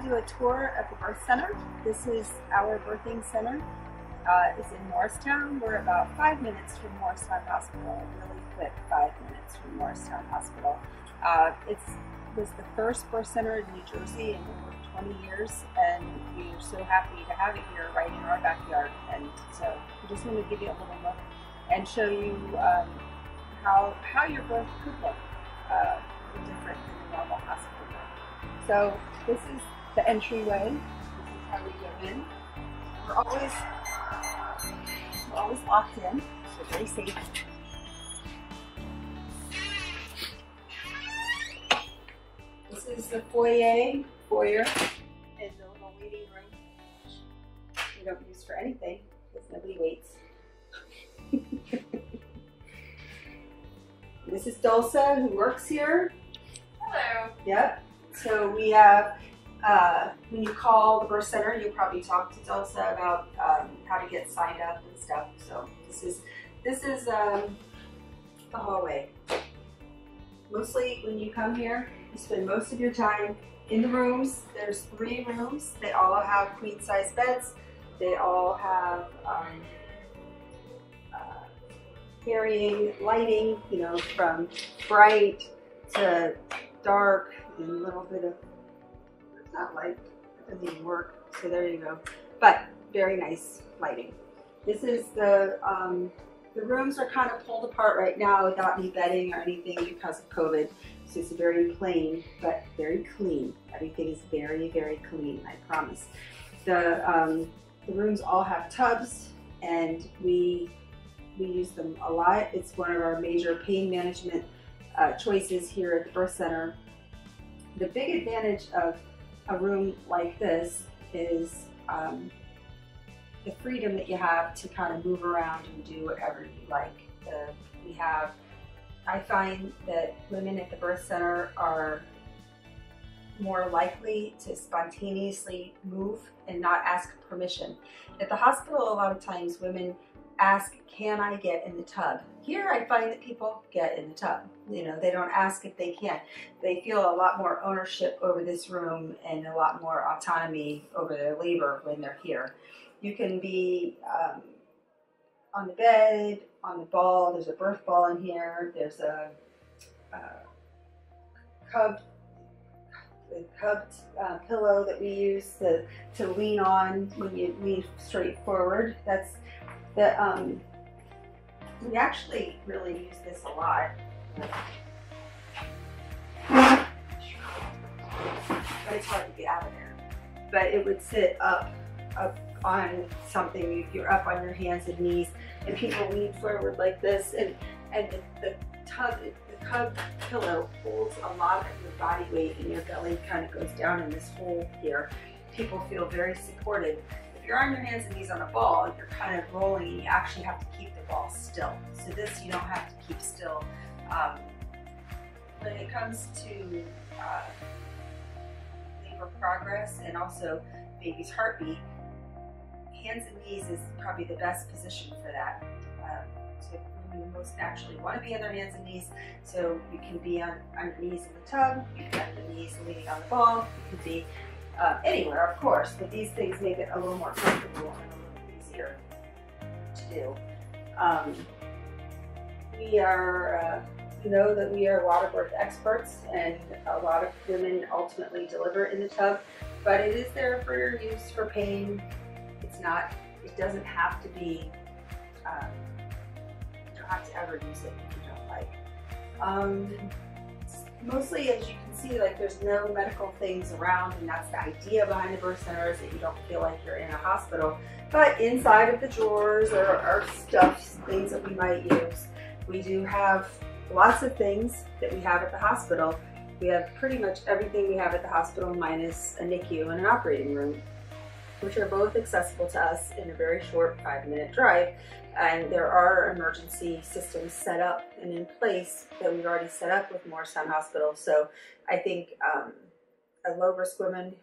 to do a tour of the birth center. This is our birthing center. It's in Morristown. We're about 5 minutes from Morristown Hospital, really quick 5 minutes from Morristown Hospital. It was the first birth center in New Jersey in over 20 years, and we are so happy to have it here right in our backyard. And so we just want to give you a little look and show you how your birth could look different than the normal hospital birth. So this is the entryway. This is how we go in. We're always locked in, so very safe. This is the foyer, and the little waiting room, which we don't use for anything because nobody waits. This is Dulce, who works here. Hello. Yep. So we have, when you call the birth center, you'll probably talk to Dulce about how to get signed up and stuff. So this is the hallway. Mostly when you come here, you spend most of your time in the rooms. There's 3 rooms. They all have queen size beds. They all have varying lighting, you know, from bright to dark and a little bit of, it's not light, it doesn't even work, so there you go. But very nice lighting. This is the rooms are kind of pulled apart right now without any bedding or anything because of COVID. So it's very plain, but very clean. Everything is very, very clean, I promise. The rooms all have tubs, and we use them a lot. It's one of our major pain management choices here at the birth center. The big advantage of a room like this is the freedom that you have to kind of move around and do whatever you like. I find that women at the birth center are more likely to spontaneously move and not ask permission. At the hospital, a lot of times women ask, can I get in the tub? Here I find that people get in the tub. You know, they don't ask if they can. They feel a lot more ownership over this room and a lot more autonomy over their labor when they're here. You can be on the bed, on the ball. There's a birth ball in here. There's a cubbed pillow that we use to lean on when you lean straight forward. That's we actually really use this a lot. But it's hard to get out of there. But it would sit up on something. If you're up on your hands and knees, and people lean forward like this, and the cubbed pillow holds a lot of your body weight, and your belly kind of goes down in this hole here. People feel very supported. If you're on your hands and knees on a ball, you're kind of rolling, and you actually have to keep the ball still. So this, you don't have to keep still. When it comes to labor progress and also baby's heartbeat, hands and knees is probably the best position for that. So women most naturally want to be on their hands and knees, so you can be on your knees in the tub, you can be on your knees leaning on the ball, you can be anywhere, of course, but these things make it a little more comfortable and a little easier to do. We know that we are water birth experts, and a lot of women ultimately deliver in the tub, but it is there for your use for pain. It doesn't have to be, you don't have to ever use it if you don't like. Mostly, as you can see, like, there's no medical things around, and that's the idea behind the birth center, is that you don't feel like you're in a hospital. But inside of the drawers are stuffs, things that we might use. We do have lots of things that we have at the hospital. We have pretty much everything we have at the hospital minus a NICU and an operating room, which are both accessible to us in a very short 5-minute drive. And there are emergency systems set up and in place that we've already set up with Morristown Hospital. So I think a low-risk woman,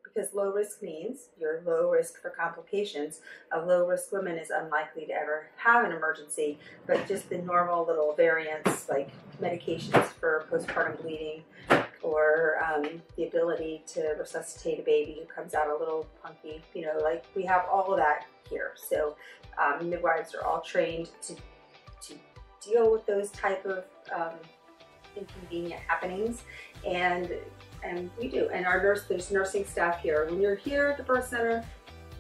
because low risk means you're low risk for complications, a low-risk woman is unlikely to ever have an emergency, but just the normal little variants like medications for postpartum bleeding or the ability to resuscitate a baby who comes out a little punky. You know, like we have all of that here. So midwives are all trained to deal with those type of inconvenient happenings, and we do. And there's nursing staff here. When you're here at the birth center,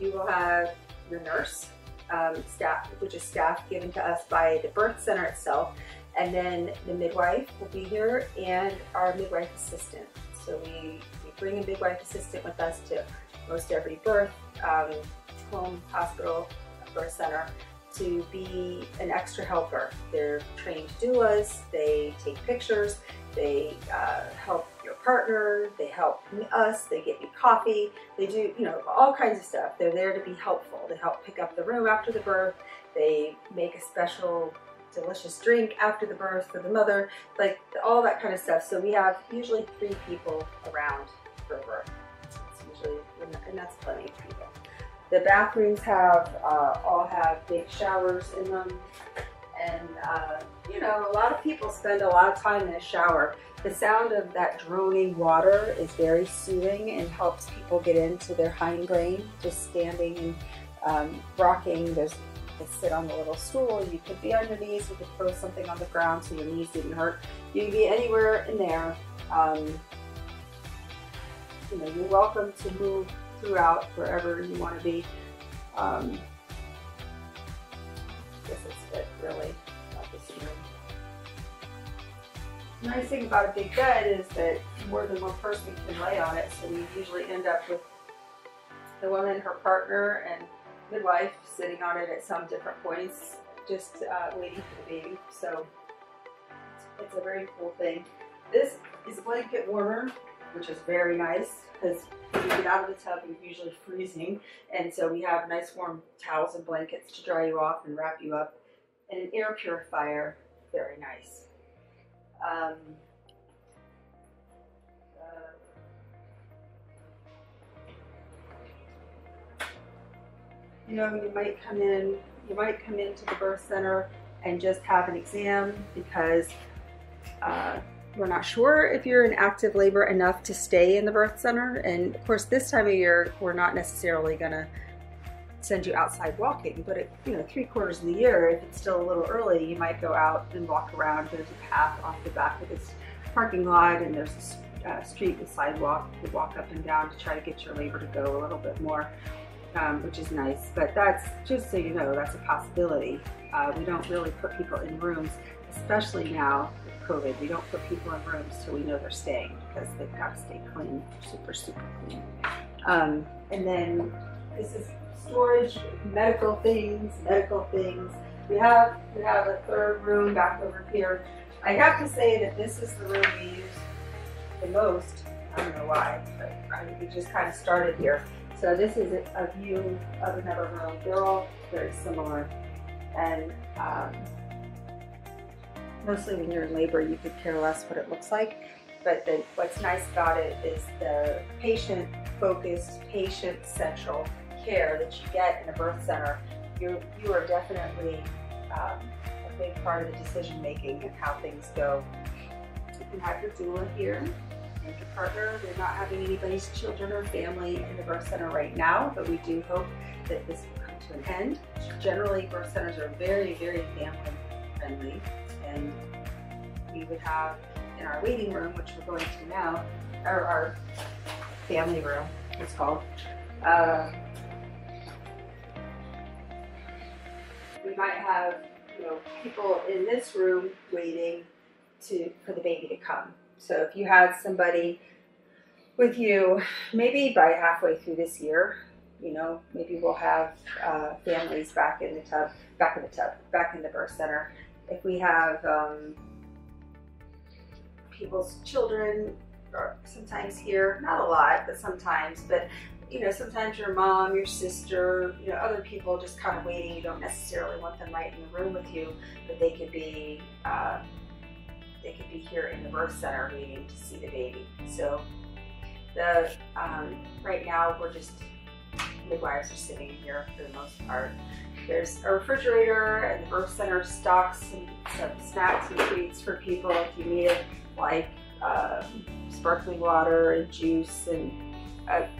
you will have your nurse staff, which is staff given to us by the birth center itself, and then the midwife will be here and our midwife assistant. So we bring a midwife assistant with us to most every birth, home, hospital, birth center, to be an extra helper. They're trained doulas, they take pictures, they help your partner, they help us, they get you coffee, they do, you know, all kinds of stuff. They're there to be helpful. They help pick up the room after the birth, they make a special delicious drink after the birth for the mother, like all that kind of stuff. So we have usually 3 people around for a birth. It's usually, and that's plenty of people. The bathrooms all have big showers in them, and you know, a lot of people spend a lot of time in a shower. The sound of that droning water is very soothing and helps people get into their hindbrain. Just standing and rocking. They sit on the little stool. You could be on your knees. You could throw something on the ground so your knees didn't hurt. You can be anywhere in there. You know, you're welcome to move throughout wherever you want to be. I guess it's it really about this room. The nice thing about a big bed is that more than one person can lay on it, so we usually end up with the woman, her partner, and midwife sitting on it at some different points, just waiting for the baby. So it's a very cool thing. This is a blanket warmer, which is very nice, because when you get out of the tub, you're usually freezing, and so we have nice warm towels and blankets to dry you off and wrap you up, and an air purifier, very nice. You know, you might come into the birth center and just have an exam because we're not sure if you're in active labor enough to stay in the birth center. And of course, this time of year, we're not necessarily gonna send you outside walking, but it, you know, 3/4 of the year, if it's still a little early, you might go out and walk around. There's a path off the back of this parking lot, and there's a street and sidewalk. You walk up and down to try to get your labor to go a little bit more, which is nice. But that's, just so you know, that's a possibility. We don't really put people in rooms, especially now with COVID. We don't put people in rooms till we know they're staying, because they've got to stay clean, super, super clean. And then this is storage, medical things. We have a third room back over here. I have to say that this is the room we use the most. I don't know why, but we just kind of started here. So this is a view of another room. They're all very similar, and mostly when you're in labor, you could care less what it looks like. But what's nice about it is the patient-focused, patient-central care that you get in a birth center. You are definitely a big part of the decision-making and how things go. You can have your doula here and your partner. We're not having anybody's children or family in the birth center right now, but we do hope that this will come to an end. Generally, birth centers are very, very family-friendly, and we would have in our waiting room, which we're going to now, or our family room, it's called. We might have, you know, people in this room waiting for the baby to come. So if you had somebody with you, maybe by halfway through this year, you know, maybe we'll have families back in the birth center. If we have people's children are sometimes here, not a lot, but sometimes, but you know, sometimes your mom, your sister, you know, other people just kind of waiting. You don't necessarily want them right in the room with you, but they could be here in the birth center waiting to see the baby. So right now we're just, midwives are sitting here for the most part. There's a refrigerator, and the birth center stocks some snacks and treats for people if you need it, like sparkling water and juice, and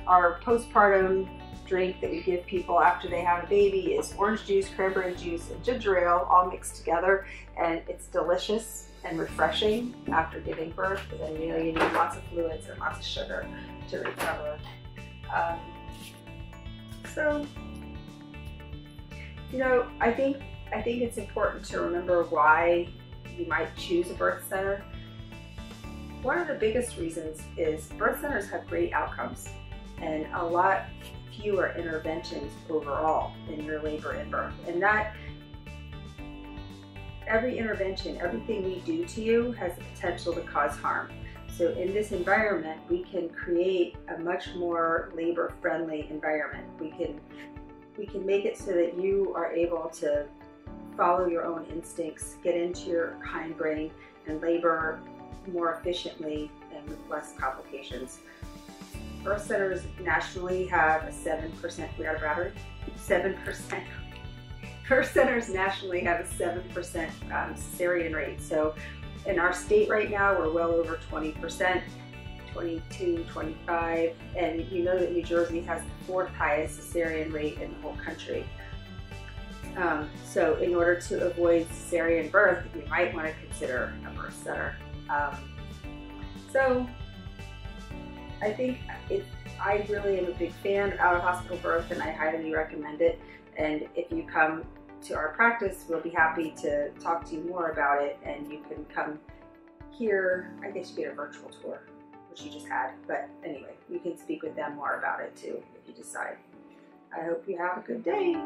our postpartum drink that we give people after they have a baby is orange juice, cranberry juice, and ginger ale all mixed together, and it's delicious and refreshing after giving birth. And you know, you need lots of fluids and lots of sugar to recover. So, you know, I think it's important to remember why you might choose a birth center. One of the biggest reasons is birth centers have great outcomes and a lot fewer interventions overall in your labor and birth. And that every intervention, everything we do to you has the potential to cause harm. So in this environment, we can create a much more labor-friendly environment. We can make it so that you are able to follow your own instincts, get into your hindbrain, and labor more efficiently and with less complications. Birth centers nationally have a 7%, we got a battery? 7%. Birth centers nationally have a 7% cesarean rate. So in our state right now, we're well over 20%, 22, 25, and you know that New Jersey has the 4th highest cesarean rate in the whole country. So in order to avoid cesarean birth, you might want to consider a birth center. So I think I really am a big fan of out-of-hospital birth, and I highly recommend it. And if you come to our practice, we'll be happy to talk to you more about it, and you can come here. I guess you get a virtual tour, which you just had, but anyway, you can speak with them more about it too if you decide. I hope you have a good day.